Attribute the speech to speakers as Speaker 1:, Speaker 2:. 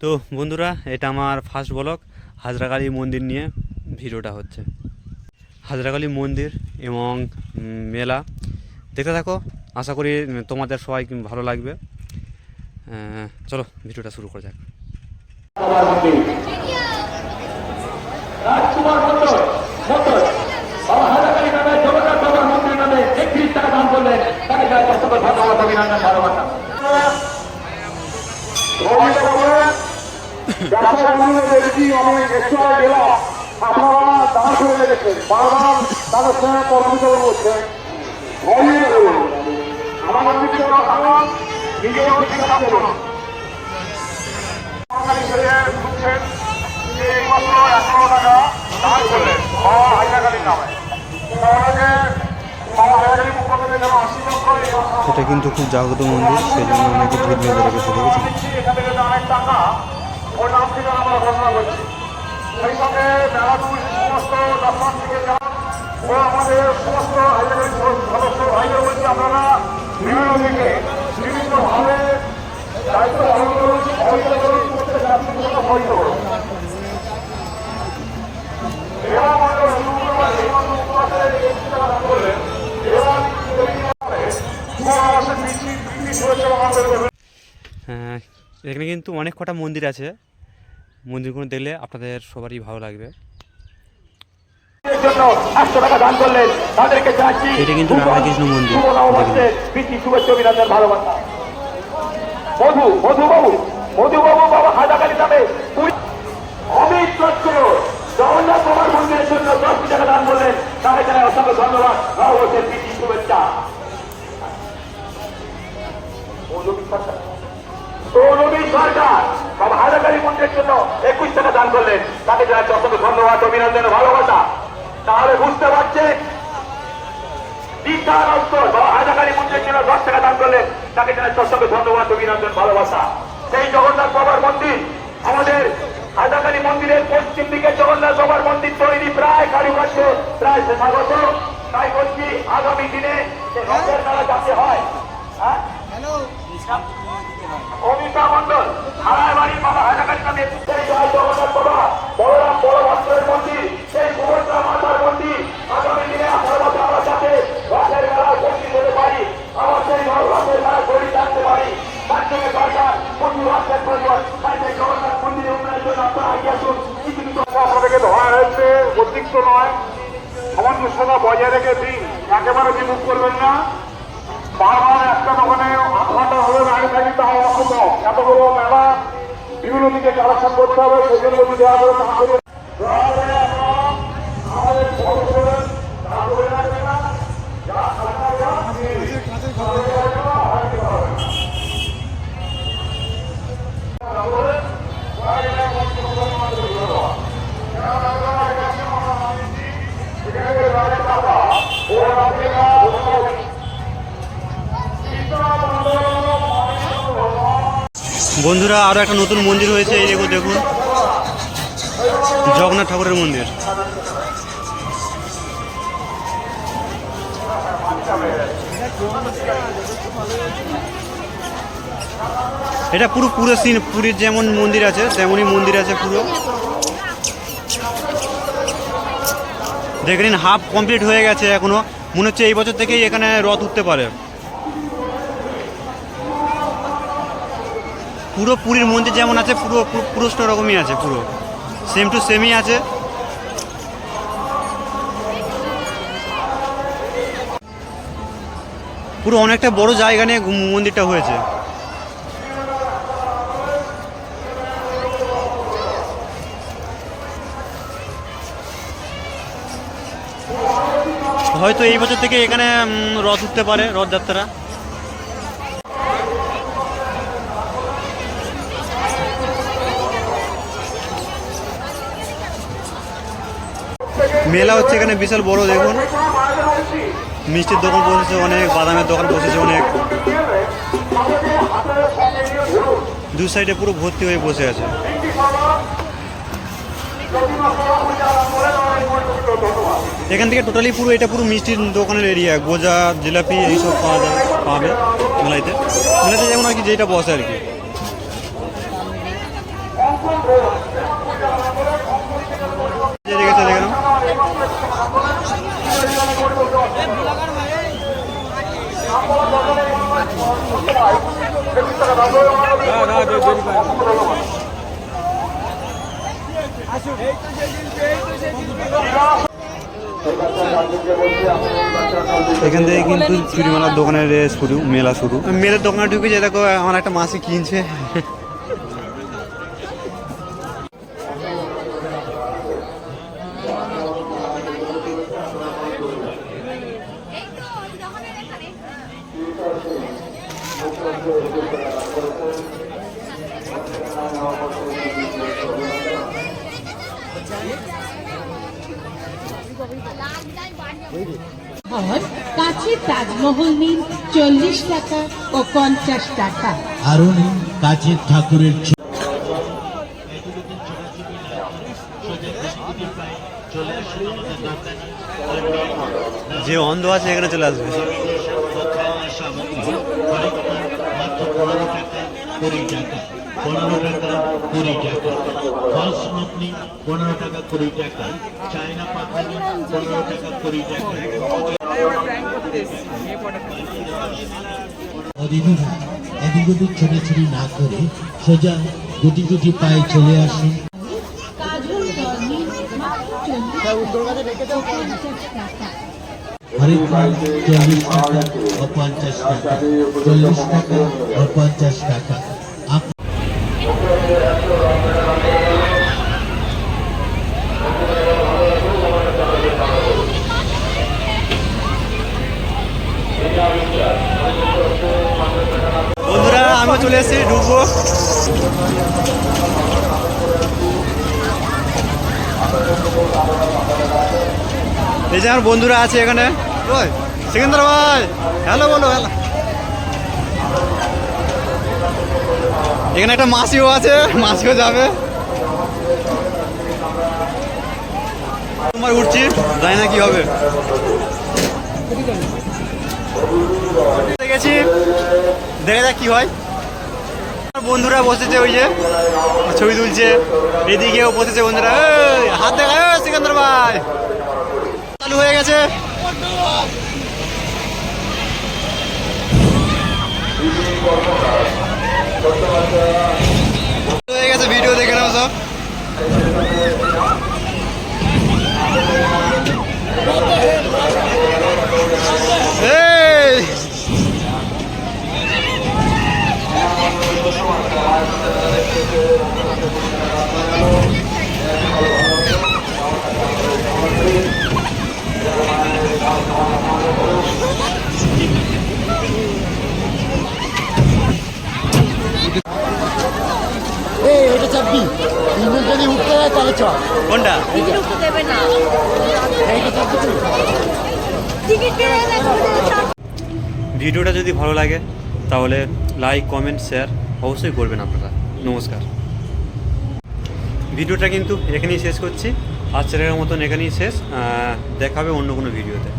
Speaker 1: তো বন্ধুরা, এটা আমার ফার্স্ট ব্লগ হাজরাকালী মন্দির নিয়ে ভিডিওটা হচ্ছে। হাজরাকালী মন্দির এবং মেলা দেখতে থাকো, আশা করি তোমাদের সবাই ভালো লাগবে। চলো ভিডিওটা শুরু করা যাক।
Speaker 2: আপনারা দাঁড় করে রেখেছেন, বারবার তাদের সঙ্গে পরামর্শ করছেন। আমার নিজেও
Speaker 1: এটা কিন্তু খুব জাগ্রত মন্দির, সেই জন্য অনেকে ভিড় বেঁধে রেখেছে, দেখেছেন?
Speaker 2: অনেক টাকা ওর নাম থেকে আমরা ঘোষণা করছি। সেই সঙ্গে মেলা সমস্ত দর্শন থেকে যান ও আমাদের সমস্ত সদস্য ভাইদের বলছি, আপনারা বিভিন্ন দিকে বিভিন্নভাবে দায়িত্ব পালন করুন, সহযোগিতা করুন, সহযোগিতা করুন।
Speaker 1: এখানে কিন্তু অনেক কটা মন্দির আছে, মন্দিরগুলো দেখলে আপনাদের সবারই ভালো লাগবে। এটা কিন্তু রাধাকৃষ্ণ মন্দির।
Speaker 2: মধুবাবু বাবা হাজাকালী নামে অমিত দত্ত জগন্নাথ বাবার মন্দিরের জন্য 10 টাকা দান করলেন, তাকে জানাই অসংখ্য ধন্যবাদ। নববর্ষের প্রীতি শুভেচ্ছা। রবি সরকার বাবা হাজাকালী মন্দিরের জন্য 21 টাকা দান করলেন, তাকে জানাই অসংখ্য ধন্যবাদ, অভিনন্দন, ভালোবাসা। তাহলে বুঝতে পারছে বাবা হাজাকালী মন্দিরের জন্য 10 টাকা দান করলেন, তাকে জানাই অসংখ্য ধন্যবাদ, অভিনন্দন, ভালোবাসা। সেই জগন্নাথ বাবার মন্দির, আমাদের হাজাকালী মন্দিরের পশ্চিম দিকে জগন্নাথ বাবার মন্দির তৈরি, প্রায় কারুকার্য প্রায় শেষাগত। তাই বলছি আগামী দিনে রথের মেলা যাতে হয়। অমিতা মন্ডল হারায় বাড়ির বাবা হাজাকালী নামে সেই জগন্নাথ বাবা বলরাম বড় ভদ্রের মন্দির, সেই সুভদ্রা মাতার মন্দির, আগামী দিনে আমরা যাতে রথের মেলায় উপস্থিত হতে পারি, আমার সেই রথের মেলায় তৈরি থাকতে পারি। তার সঙ্গে সরকার প্রচুর অর্থের প্রয়োজন, তাই সেই জগন্নাথ মন্দিরের উন্নয়নের জন্য আপনারা এগিয়ে আসুন। কিছু কিছু আপনাদেরকে ধরা হয়েছে, অতিরিক্ত নয়, সামঞ্জস্যতা বজায় রেখে দিন, একেবারে বিমুখ করবেন না। বারবার একটা দোকানে 8 ঘন্টা হলে দাঁড়িয়ে থাকি, তাও অসম্ভব। এত বড় মেলা বিভিন্ন দিকে কালেকশন করতে হবে, সেজন্য যদি দেওয়া করে তা করে
Speaker 1: বন্ধুরা, আরও একটা নতুন মন্দির হয়েছে, এই দেখুন জগন্নাথ ঠাকুরের মন্দির। এটা পুরো সিন, পুরীর যেমন মন্দির আছে তেমনই মন্দির আছে পুরো। দেখে নিন, হাফ কমপ্লিট হয়ে গেছে, এখনো মনে হচ্ছে এই বছর থেকেই এখানে রথ উঠতে পারে। পুরো পুরীর মন্দির যেমন আছে পুরো রকমই আছে, পুরো সেম টু সেমই আছে। পুরো অনেকটা বড় জায়গা নিয়ে মন্দিরটা হয়েছে। হয়তো এই বছর থেকে এখানে রথ উঠতে পারে, রথযাত্রা। মেলা হচ্ছে এখানে বিশাল বড়, দেখুন মিষ্টির দোকান বসেছে অনেক, বাদামের দোকান বসেছে অনেক, দু সাইডে পুরো ভর্তি হয়ে বসে আছে। এখান থেকে টোটালি পুরো এটা পুরো মিষ্টির দোকানের এরিয়া, গোজা, জিলাপি এইসব পাবে মেলাইতে যেমন আর কি, যেটা বসে আর কি। এখান থেকে কিন্তু চুরিমালার দোকানের শুরু, মেলা শুরু। মেলার দোকানে ঢুকে যে দেখো আমার একটা মাসি কিনছে।
Speaker 3: আর কাছের তাজমহল নিন 40 টাকা ও 50 টাকা।
Speaker 4: আরো নিন কাছের ঠাকুরের
Speaker 1: যে অন্ধ আছে এখানে চলে আসবে।
Speaker 4: 15 টাকা 20 টাকা, ফলস নকলি 15 টাকা 20 টাকা, চায়না পাতালি 15 টাকা 20 টাকা। অদিনুরা এদিক ওদিক ছোটাছুটি না করে সোজা গুটি গুটি পায়ে চলে আসুন।
Speaker 3: কাজল দল নিন মাত্র 40 টাকা।
Speaker 4: হরেক মাল 40 টাকা ও 50 টাকা, 40 টাকা ও 50 টাকা।
Speaker 1: বন্ধুরা আমিও চলে এসেছি, ঢুকবো। এই যে আমার বন্ধুরা আছে এখানে। ওই সিকান্দার ভাই, হ্যালো বলো। হ্যালো। এখানে একটা মাসিও আছে, মাসিও যাবে। তোমার উঠছি, জানি না কি হবে। গেছি, দেখা যাক কি হয়। বন্ধুরা বসেছে, ওই যে ছবি তুলছে, এদিকেও বসেছে বন্ধুরা। এই, হাত দেখা সিকান্দার ভাই, চালু হয়ে গেছে। হয়ে গেছে, ভিডিও দেখে নাও সব। এই
Speaker 4: এটা চাপবি, তিনজন যদি উঠতে হয় তাহলে চল।
Speaker 1: কোনটা? ভিডিওটা যদি ভালো লাগে তাহলে লাইক, কমেন্ট, শেয়ার অবশ্যই করবেন আপনারা। নমস্কার। ভিডিওটা কিন্তু এখানেই শেষ করছি। আজকের মতন এখানেই শেষ। দেখা হবে অন্য কোনো ভিডিওতে।